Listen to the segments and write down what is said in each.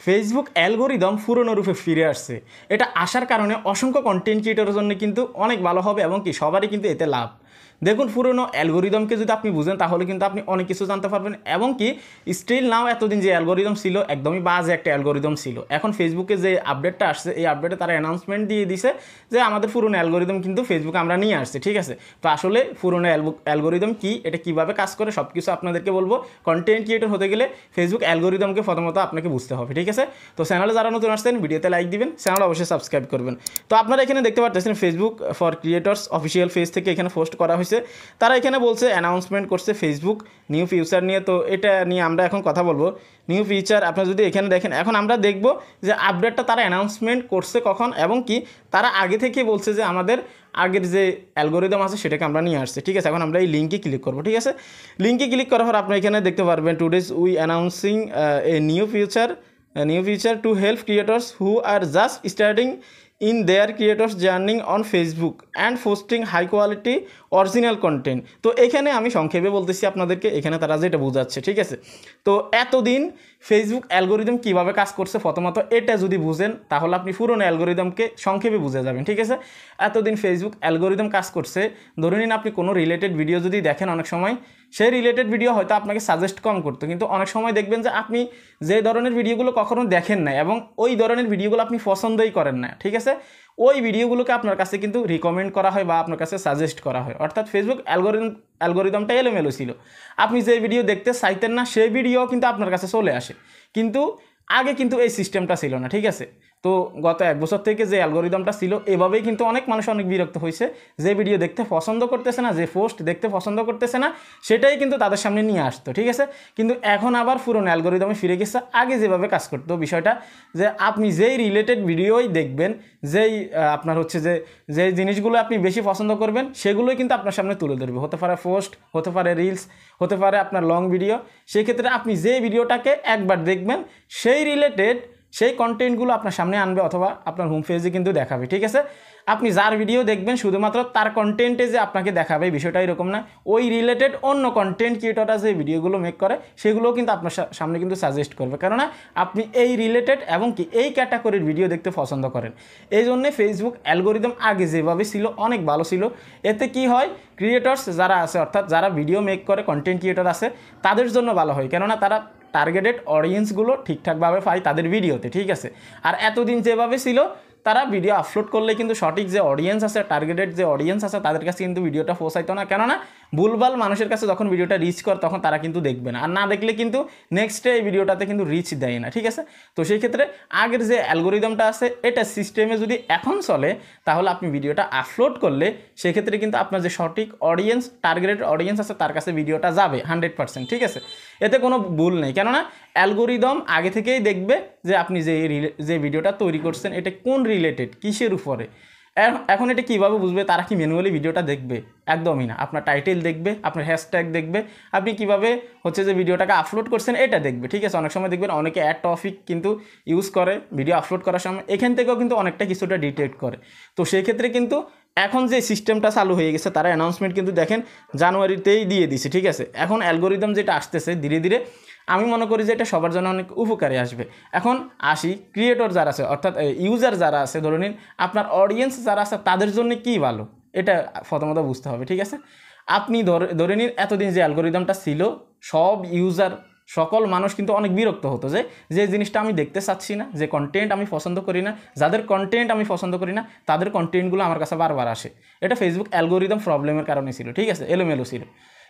Facebook algorithm পুরনো রূপে ফিরে আসছে। এটা আসার কারণে অসংখ্য কন্টেন্ট ক্রিয়েটরের জন্য কিন্তু অনেক ভালো হবে এবং কি সবারই কিন্তু এতে লাভ। দেখুন, পুরনো অ্যালগোরিদমকে যদি আপনি বুঝেন তাহলে কিন্তু আপনি অনেক কিছু জানতে পারবেন এবং কি স্টিল নাও এতদিন যে অ্যালগোরিদম ছিল একদমই বাজে একটা অ্যালগোরিদম ছিল। এখন ফেসবুকে যে আপডেটটা আসছে এই আপডেটে তারা অ্যানাউন্সমেন্ট দিয়ে দিছে যে আমাদের পুরনো অ্যালগোরিদম কিন্তু ফেসবুকে আমরা নিয়ে আসছি। ঠিক আছে, তো আসলে পুরনো অ্যালগোরিদম কি, এটা কীভাবে কাজ করে সব কিছু আপনাদেরকে বলবো। কন্টেন্ট ক্রিয়েটর হতে গেলে ফেসবুক অ্যালগোরিদমকে প্রথমত আপনাকে বুঝতে হবে। ঠিক আছে, তো চ্যানেলে যারা নতুন আসছেন ভিডিওতে লাইক দিবেন, চ্যানেল অবশ্যই সাবস্ক্রাইব করবেন। তো আপনারা এখানে দেখতে পাচ্ছেন Facebook for creators official page থেকে এখানে পোস্ট করা হয়েছে। তারা এখানে বলছে অ্যানাউন্সমেন্ট করছে ফেসবুক নিউ ফিউচার নিয়ে। তো এটা নিয়ে আমরা এখন কথা বলবো। নিউ ফিচার আপনারা যদি এখানে দেখেন, এখন আমরা দেখব যে আপডেটটা তারা অ্যানাউন্সমেন্ট করছে কখন এবং কি তারা আগে থেকে বলছে যে আমাদের আগের যে অ্যালগোরিদম আছে সেটাকে আমরা নিয়ে আসছি। ঠিক আছে, এখন আমরা এই লিঙ্কে ক্লিক করবো। ঠিক আছে, লিঙ্কে ক্লিক করার পর আপনারা এখানে দেখতে পারবেন today's we announcing a new feature to help creators who are just starting in their creators journey on Facebook and posting high quality original content। তো এখানে আমি সংক্ষেপে বলতেছি আপনাদেরকে, এখানে তারা যেটা বোঝাচ্ছে। ঠিক আছে, তো এতদিন ফেসবুক অ্যালগোরিদম কীভাবে কাজ করছে প্রথমত এটা যদি বুঝেন তাহলে আপনি পুরনো অ্যালগোরিদমকে সংক্ষেপে বুঝে যাবেন। ঠিক আছে, এতদিন ফেসবুক অ্যালগোরিদম কাজ করছে, ধরে নিন আপনি কোনো রিলেটেড ভিডিও যদি দেখেন অনেক সময় সেই রিলেটেড ভিডিও হয়তো আপনাকে সাজেস্ট কম করতো, কিন্তু অনেক সময় দেখবেন যে আপনি যে ধরনের ভিডিওগুলো কখনো দেখেন না এবং ওই ধরনের ভিডিওগুলো আপনি পছন্দই করেন না। ঠিক আছে, ওই ভিডিওগুলোকে আপনার কাছে কিন্তু রিকমেন্ড করা হয় বা আপনার কাছে সাজেস্ট করা হয়। অর্থাৎ ফেসবুক অ্যালগোরিদমটা এলোমেলো ছিল, আপনি যে ভিডিও দেখতে চাইতেন না সেই ভিডিও কিন্তু আপনার কাছে চলে আসে, কিন্তু আগে কিন্তু এই সিস্টেমটা ছিল না। ঠিক আছে, তো গত এক বছর থেকে যে অ্যালগোরিদমটা ছিল এভাবেই কিন্তু অনেক মানুষ অনেক বিরক্ত হয়েছে, যে ভিডিও দেখতে পছন্দ করতেছে না, যে পোস্ট দেখতে পছন্দ করতেছে না সেটাই কিন্তু তাদের সামনে নিয়ে আসতো। ঠিক আছে, কিন্তু এখন আবার পুরনো অ্যালগোরিদমে ফিরে গেছে আগে যেভাবে কাজ করতো। বিষয়টা যে আপনি যেই রিলেটেড ভিডিওই দেখবেন, যেই আপনার হচ্ছে যে জিনিসগুলো আপনি বেশি পছন্দ করবেন সেগুলোই কিন্তু আপনার সামনে তুলে ধরবে। হতে পারে পোস্ট, হতে পারে রিলস, হতে পারে আপনার লং ভিডিও। সেক্ষেত্রে আপনি যে ভিডিওটাকে একবার দেখবেন সেই রিলেটেড সেই কন্টেন্টগুলো আপনার সামনে আনবে অথবা আপনার হোম পেজে কিন্তু দেখাবে। ঠিক আছে, আপনি যার ভিডিও দেখবেন শুধুমাত্র তার কন্টেন্টে যে আপনাকে দেখাবে বিষয়টা এরকম না, ওই রিলেটেড অন্য কন্টেন্ট ক্রিয়েটররা যে ভিডিওগুলো মেক করে সেগুলোও কিন্তু আপনার সামনে কিন্তু সাজেস্ট করবে, কেননা আপনি এই রিলেটেড এবং কি এই ক্যাটাগরির ভিডিও দেখতে পছন্দ করেন। এই জন্যে ফেসবুক অ্যালগোরিদম আগে যেভাবে ছিল অনেক ভালো ছিল। এতে কি হয়, ক্রিয়েটর্স যারা আছে অর্থাৎ যারা ভিডিও মেক করে কন্টেন্ট ক্রিয়েটর আছে তাদের জন্য ভালো হয়, কেননা তারা টার্গেটেড অডিয়েন্সগুলো ঠিকঠাকভাবে পায় তাদের ভিডিওতে। ঠিক আছে, আর এতদিন যেভাবে ছিল তারা ভিডিও আপলোড করলে কিন্তু সঠিক যে অডিয়েন্স আছে, টার্গেটেড যে অডিয়েন্স আছে তাদের কাছে কিন্তু ভিডিওটা পৌঁছাইতো না, কেননা ভুলভাল মানুষের কাছে যখন ভিডিওটা রিচ করে তখন তারা কিন্তু দেখবে না, আর না দেখলে কিন্তু নেক্সট ডে এই ভিডিওটাতে কিন্তু রিচ দেয় না। ঠিক আছে, তো সেই ক্ষেত্রে আগের যে অ্যালগোরিদমটা আছে এটা সিস্টেমে যদি এখন চলে তাহলে আপনি ভিডিওটা আপলোড করলে সেক্ষেত্রে কিন্তু আপনার যে সঠিক অডিয়েন্স, টার্গেটেড অডিয়েন্স আছে তার কাছে ভিডিওটা যাবে 100%। ঠিক আছে, এতে কোনো ভুল নেই, কেননা অ্যালগোরিদম আগে থেকেই দেখবে যে আপনি যে ভিডিওটা তৈরি করছেন এটা কোন রিলেটেড, কিসের উপরে। এখন এটা কীভাবে বুঝবে, তারা কি ম্যানুয়ালি ভিডিওটা দেখবে? একদমই না। আপনার টাইটেল দেখবে, আপনার হ্যাশট্যাগ দেখবে, আপনি কিভাবে হচ্ছে যে ভিডিওটাকে আপলোড করছেন এটা দেখবে। ঠিক আছে, অনেক সময় দেখবেন অনেকে অ্যাড টপিক কিন্তু ইউজ করে ভিডিও আপলোড করার সময়, এখান থেকেও কিন্তু অনেকটা কিছুটা ডিটেক্ট করে। তো সেই ক্ষেত্রে কিন্তু এখন যে সিস্টেমটা চালু হয়ে গেছে তারা অ্যানাউন্সমেন্ট কিন্তু দেখেন জানুয়ারিতেই দিয়ে দিছে। ঠিক আছে, এখন অ্যালগোরিদম যেটা আসতেছে ধীরে ধীরে আমি মনে করি যে এটা সবার জন্য অনেক উপকারে আসবে। এখন আসি ক্রিয়েটর যারা আছে অর্থাৎ ইউজার যারা আছে, ধরে নিন আপনার অডিয়েন্স যারা আছে তাদের জন্য কী ভালো এটা প্রথমত বুঝতে হবে। ঠিক আছে, আপনি ধরে নিন এতদিন যে অ্যালগোরিদমটা ছিল সব ইউজার সকল মানুষ কিন্তু অনেক বিরক্ত হতো যে জিনিসটা আমি দেখতে চাচ্ছি না, যে কন্টেন্ট আমি পছন্দ করি না, যাদের কন্টেন্ট আমি পছন্দ করি না তাদের কন্টেন্টগুলো আমার কাছে বারবার আসে। এটা ফেসবুক অ্যালগোরিদম প্রবলেমের কারণে ছিল। ঠিক আছে, এলোমেলো ছিল।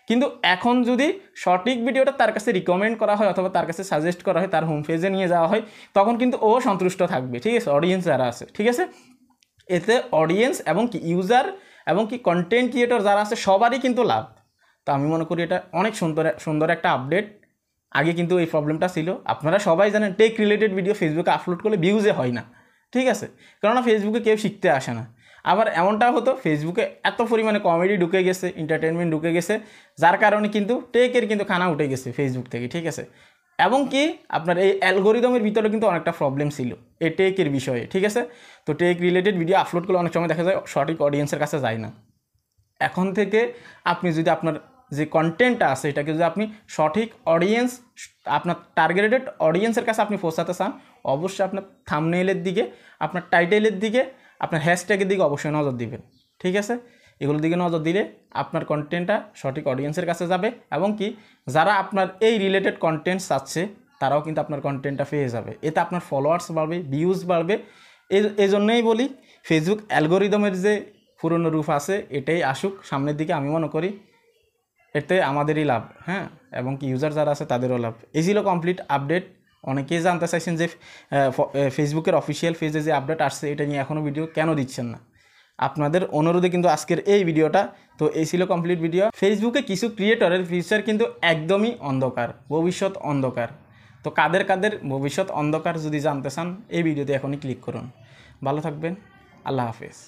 কিন্তু এখন যদি সঠিক ভিডিওটা তার কাছে রিকমেন্ড করা হয় অথবা তার কাছে সাজেস্ট করা হয়, তার হোম পেজে নিয়ে যাওয়া হয়, তখন কিন্তু ও সন্তুষ্ট থাকবে। ঠিক আছে, অডিয়েন্স যারা আছে। ঠিক আছে, এতে অডিয়েন্স এবং কি ইউজার এবং কি কন্টেন্ট ক্রিয়েটর যারা আছে সবারই কিন্তু লাভ। তো আমি মনে করি এটা অনেক সুন্দর একটা আপডেট। আগে কিন্তু এই প্রবলেমটা ছিল, আপনারা সবাই জানেন টেক রিলেটেড ভিডিও ফেসবুকে আপলোড করলে ভিউজে হয় না। ঠিক আছে, কেননা ফেসবুকে কেউ শিখতে আসে না। আবার এমনটা হতো ফেসবুকে এত পরিমাণে কমেডি ঢুকে গেছে, এন্টারটেনমেন্ট ঢুকে গেছে, যার কারণে কিন্তু টেকের কিন্তু খানা উঠে গেছে ফেসবুক থেকে। ঠিক আছে, এবং কি আপনার এই অ্যালগোরিদমের ভিতরে কিন্তু অনেকটা প্রবলেম ছিল এই টেকের বিষয়ে। ঠিক আছে, তো টেক রিলেটেড ভিডিও আপলোড করলে অনেক সময় দেখা যায় সঠিক অডিয়েন্সের কাছে যায় না। এখন থেকে আপনি যদি আপনার যে কন্টেন্টটা আছে এটাকে যদি আপনি সঠিক অডিয়েন্স, আপনার টার্গেটেড অডিয়েন্সের কাছে আপনি পৌঁছাতে চান, অবশ্যই আপনার থাম্বনেইলের দিকে, আপনার টাইটেলের দিকে, আপনার হ্যাশট্যাগের দিকে অবশ্যই নজর দিবেন। ঠিক আছে, এগুলোর দিকে নজর দিলে আপনার কন্টেন্টটা সঠিক অডিয়েন্সের কাছে যাবে এবং কি যারা আপনার এই রিলেটেড কন্টেন্ট চাচ্ছে তারাও কিন্তু আপনার কন্টেন্টটা পেয়ে যাবে। এতে আপনার ফলোয়ার্স বাড়বে, ভিউজ বাড়বে। এই জন্যই বলি ফেসবুক অ্যালগোরিদমের যে পুরনো রূপ আছে এটাই আসুক সামনের দিকে। আমি মনে করি এতে আমাদেরই লাভ, হ্যাঁ, এবং কি ইউজার যারা আছে তাদেরও লাভ। এই ছিল কমপ্লিট আপডেট। অনেকেই জানতে চাইছেন যে ফেসবুকের অফিসিয়াল পেজে যে আপডেট আসছে এটা নিয়ে এখনও ভিডিও কেন দিচ্ছেন না। আপনাদের অনুরোধে কিন্তু আজকের এই ভিডিওটা। তো এই ছিল কমপ্লিট ভিডিও। ফেসবুকে কিছু ক্রিয়েটরের ফিউচার কিন্তু একদমই অন্ধকার, ভবিষ্যৎ অন্ধকার। তো কাদের কাদের ভবিষ্যৎ অন্ধকার যদি জানতে চান এই ভিডিওতে এখনই ক্লিক করুন। ভালো থাকবেন, আল্লাহ হাফেজ।